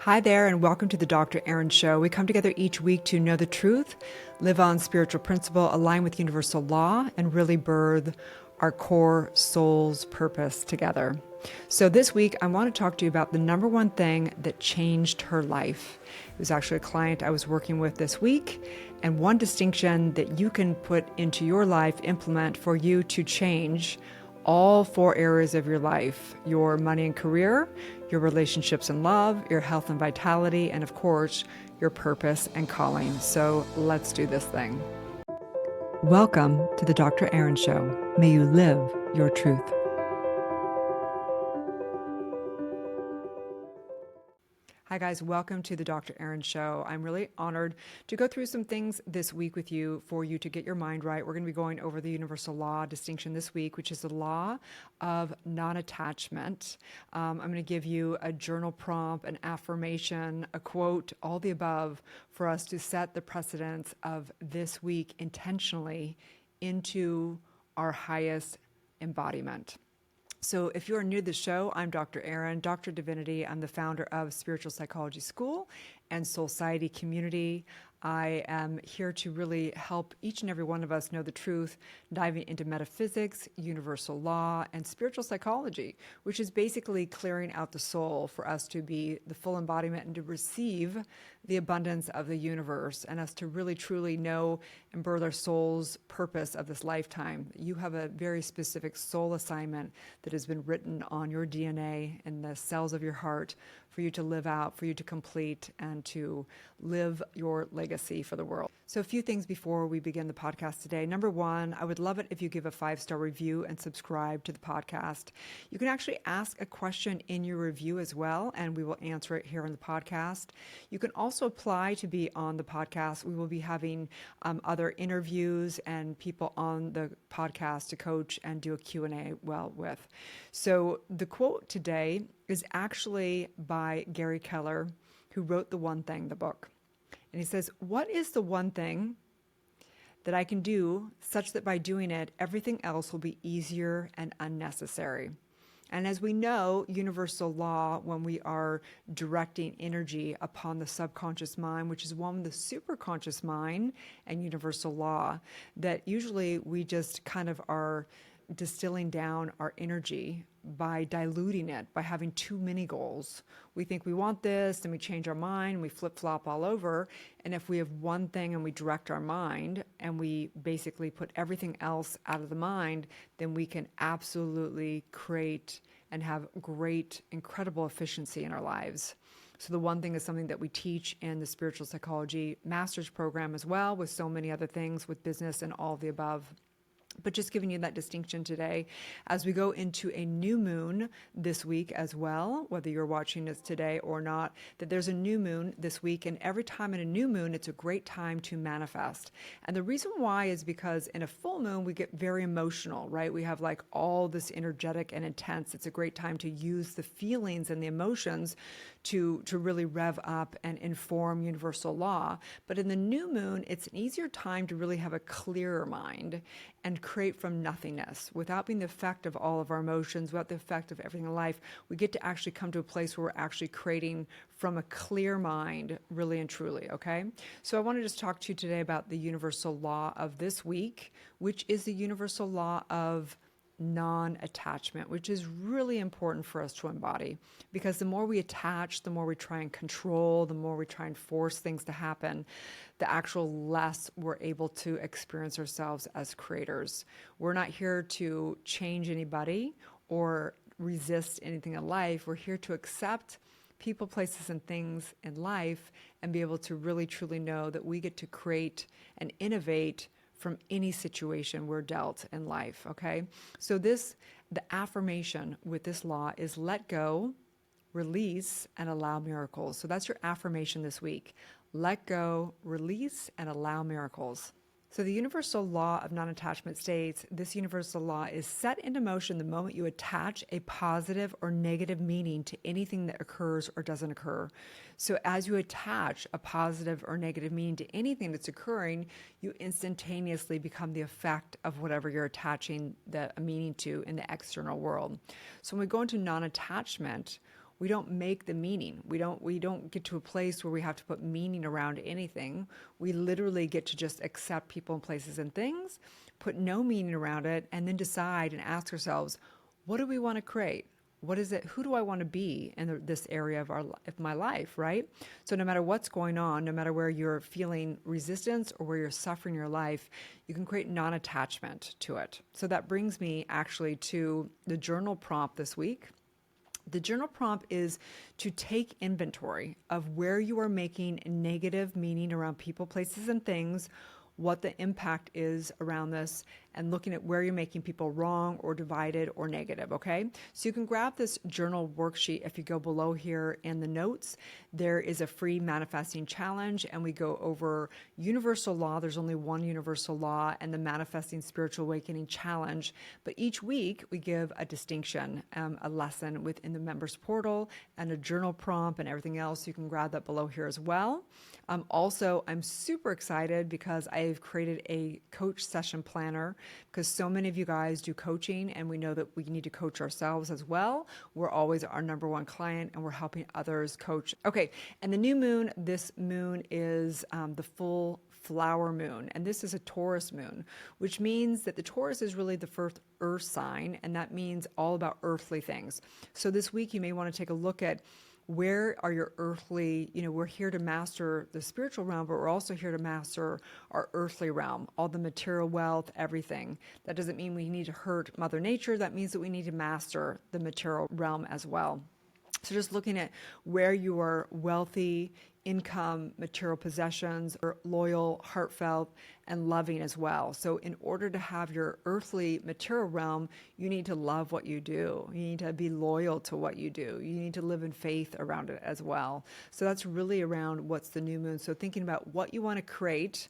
Hi there, and welcome to the Dr. Erin Show. We come together each week to know the truth, live on spiritual principle, align with universal law, and really birth our core soul's purpose together. So this week, I want to talk to you about the number one thing that changed her life. It was actually a client I was working with this week, and one distinction that you can put into your life, implement for you to change all four areas of your life: your money and career, your relationships and love, your health and vitality, and of course, your purpose and calling. So let's do this thing. Welcome to the Dr. Erin Show. May you live your truth. Hi guys, welcome to the Dr. Erin Show. I'm really honored to go through some things this week with you for you to get your mind right. We're going to be going over the universal law distinction this week, which is the law of non-attachment. I'm going to give you a journal prompt, an affirmation, a quote, all the above for us to set the precedence of this week intentionally into our highest embodiment. So if you're new to the show, I'm Dr. Erin, Dr. Divinity. I'm the founder of Spiritual Psychology School and Soul Society Community. I am here to really help each and every one of us know the truth, diving into metaphysics, universal law, and spiritual psychology, which is basically clearing out the soul for us to be the full embodiment and to receive the abundance of the universe, and us to really truly know and birth our soul's purpose of this lifetime. You have a very specific soul assignment that has been written on your DNA and the cells of your heart for you to live out, for you to complete, and to live your legacy for the world. So a few things before we begin the podcast today. Number one, I would love it if you give a 5-star review and subscribe to the podcast. You can actually ask a question in your review as well, and we will answer it here on the podcast. You can also apply to be on the podcast. We will be having other interviews and people on the podcast to coach and do a Q&A well with. So the quote today is actually by Gary Keller, who wrote The One Thing, the book. And he says, "What is the one thing that I can do such that by doing it, everything else will be easier and unnecessary?" And as we know, universal law, when we are directing energy upon the subconscious mind, which is one with the superconscious mind and universal law, that usually we just kind of are distilling down our energy by diluting it, by having too many goals. We think we want this, and we change our mind, we flip-flop all over. And if we have one thing and we direct our mind and we basically put everything else out of the mind, then we can absolutely create and have great, incredible efficiency in our lives. So the one thing is something that we teach in the Spiritual Psychology Master's Program as well, with so many other things with business and all of the above. But just giving you that distinction today as we go into a new moon this week as well, whether you're watching this today or not, that there's a new moon this week. And every time in a new moon, it's a great time to manifest. And the reason why is because in a full moon, we get very emotional, right? We have like all this energetic and intense. It's a great time to use the feelings and the emotions to really rev up and inform universal law. But in the new moon, it's an easier time to really have a clearer mind and create from nothingness without being the effect of all of our emotions, without the effect of everything in life. We get to actually come to a place where we're actually creating from a clear mind, really and truly, okay? So I want to just talk to you today about the universal law of this week, which is the universal law of non-attachment, which is really important for us to embody, because the more we attach, the more we try and control, the more we try and force things to happen, the actual less we're able to experience ourselves as creators. We're not here to change anybody or resist anything in life. We're here to accept people, places, and things in life and be able to really truly know that we get to create and innovate from any situation we're dealt in life, okay? So the affirmation with this law is let go, release, and allow miracles. So that's your affirmation this week. Let go, release, and allow miracles. So the universal law of non-attachment states, this universal law is set into motion the moment you attach a positive or negative meaning to anything that occurs or doesn't occur. So as you attach a positive or negative meaning to anything that's occurring, you instantaneously become the effect of whatever you're attaching a meaning to in the external world. So when we go into non-attachment, We don't make the meaning. We don't get to a place where we have to put meaning around anything. We literally get to just accept people and places and things, put no meaning around it, and then decide and ask ourselves, what do we want to create? What is it? Who do I want to be in this area of my life, right? So no matter what's going on, no matter where you're feeling resistance or where you're suffering your life, you can create non-attachment to it. So that brings me actually to the journal prompt this week. The journal prompt is to take inventory of where you are making negative meaning around people, places, and things, what the impact is around this, and looking at where you're making people wrong or divided or negative, okay? So you can grab this journal worksheet if you go below here in the notes. There is a free manifesting challenge, and we go over universal law. There's only one universal law, and the manifesting spiritual awakening challenge. But each week we give a distinction, a lesson within the members portal, and a journal prompt and everything else. You can grab that below here as well. Also, I'm super excited because I've created a coach session planner, because so many of you guys do coaching, and we know that we need to coach ourselves as well. We're always our number one client, and we're helping others coach. Okay, and the new moon, this moon is the full flower moon, and this is a Taurus moon, which means that the Taurus is really the first earth sign, and that means all about earthly things. So this week you may want to take a look at where are your earthly, we're here to master the spiritual realm, but we're also here to master our earthly realm, all the material wealth, everything. That doesn't mean we need to hurt Mother Nature. That means that we need to master the material realm as well. So just looking at where you are wealthy, income, material possessions, or loyal, heartfelt, and loving as well. So in order to have your earthly material realm, you need to love what you do. You need to be loyal to what you do. You need to live in faith around it as well. So that's really around what's the new moon. So thinking about what you want to create,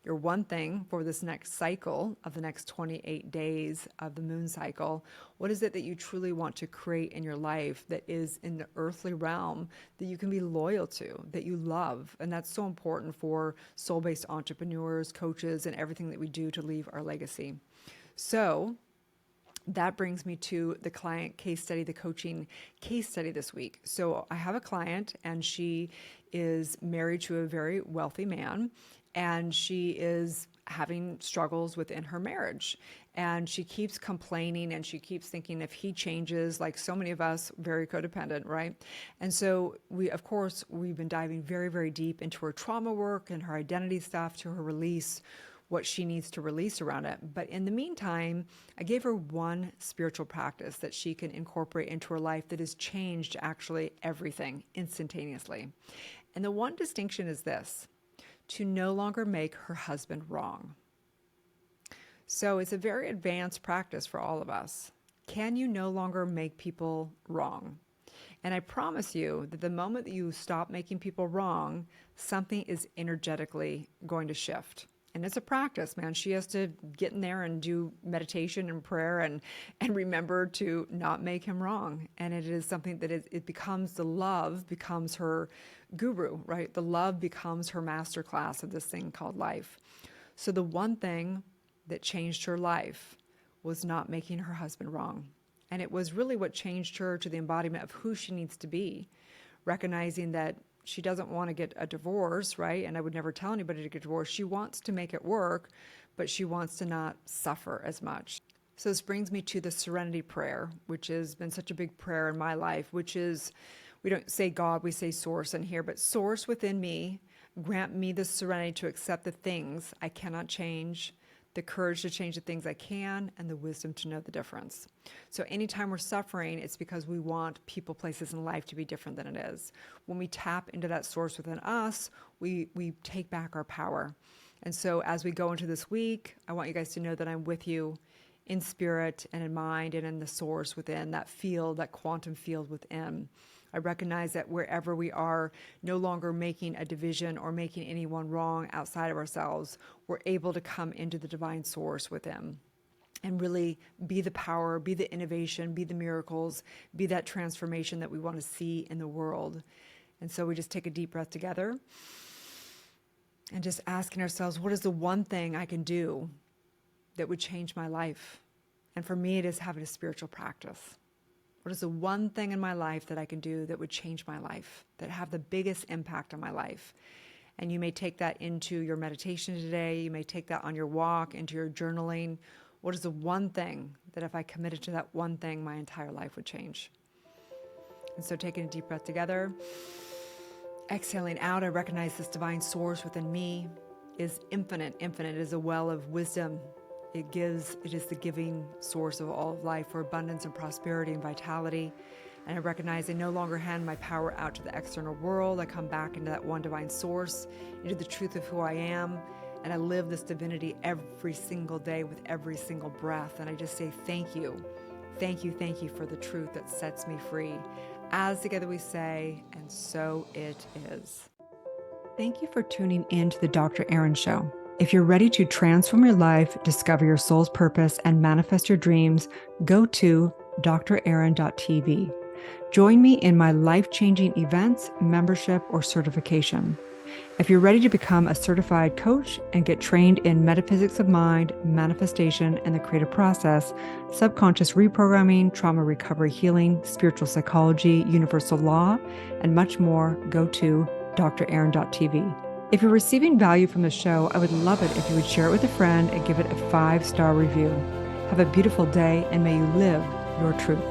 your one thing for this next cycle of the next 28 days of the moon cycle. What is it that you truly want to create in your life that is in the earthly realm that you can be loyal to, that you love? And that's so important for soul-based entrepreneurs, coaches, and everything that we do to leave our legacy. So that brings me to the client case study, the coaching case study this week. So I have a client, and she is married to a very wealthy man, and she is having struggles within her marriage. And she keeps complaining, and she keeps thinking if he changes, like so many of us, very codependent, right? And so we've been diving very, very deep into her trauma work and her identity stuff, to her release, what she needs to release around it. But in the meantime, I gave her one spiritual practice that she can incorporate into her life that has changed actually everything instantaneously. And the one distinction is this: to no longer make her husband wrong. So it's a very advanced practice for all of us. Can you no longer make people wrong? And I promise you that the moment that you stop making people wrong, something is energetically going to shift. And it's a practice, man. She has to get in there and do meditation and prayer and remember to not make him wrong. And it is something that it becomes, the love becomes her guru, right? The love becomes her master class of this thing called life. So the one thing that changed her life was not making her husband wrong. And it was really what changed her to the embodiment of who she needs to be, recognizing that she doesn't want to get a divorce, right? And I would never tell anybody to get divorced. She wants to make it work, but she wants to not suffer as much. So this brings me to the serenity prayer, which has been such a big prayer in my life, which is, we don't say God, we say source in here, but source within me, grant me the serenity to accept the things I cannot change, the courage to change the things I can, and the wisdom to know the difference. So anytime we're suffering, it's because we want people, places in life to be different than it is. When we tap into that source within us, we take back our power. And so as we go into this week, I want you guys to know that I'm with you in spirit and in mind and in the source within, that field, that quantum field within. I recognize that wherever we are no longer making a division or making anyone wrong outside of ourselves, we're able to come into the divine source within and really be the power, be the innovation, be the miracles, be that transformation that we want to see in the world. And so we just take a deep breath together and just asking ourselves, what is the one thing I can do that would change my life? And for me, it is having a spiritual practice. What is the one thing in my life that I can do that would change my life, that have the biggest impact on my life? And you may take that into your meditation today. You may take that on your walk, into your journaling. What is the one thing that if I committed to that one thing, my entire life would change? And so taking a deep breath together, exhaling out, I recognize this divine source within me is infinite. Infinite is a well of wisdom. It is the giving source of all of life for abundance and prosperity and vitality. And I recognize I no longer hand my power out to the external world. I come back into that one divine source, into the truth of who I am. And I live this divinity every single day with every single breath. And I just say, thank you. Thank you, thank you for the truth that sets me free. As together we say, and so it is. Thank you for tuning in to the Dr. Erin Show. If you're ready to transform your life, discover your soul's purpose, and manifest your dreams, go to drerin.tv. Join me in my life-changing events, membership, or certification. If you're ready to become a certified coach and get trained in metaphysics of mind, manifestation, and the creative process, subconscious reprogramming, trauma recovery healing, spiritual psychology, universal law, and much more, go to drerin.tv. If you're receiving value from the show, I would love it if you would share it with a friend and give it a 5-star review. Have a beautiful day, and may you live your truth.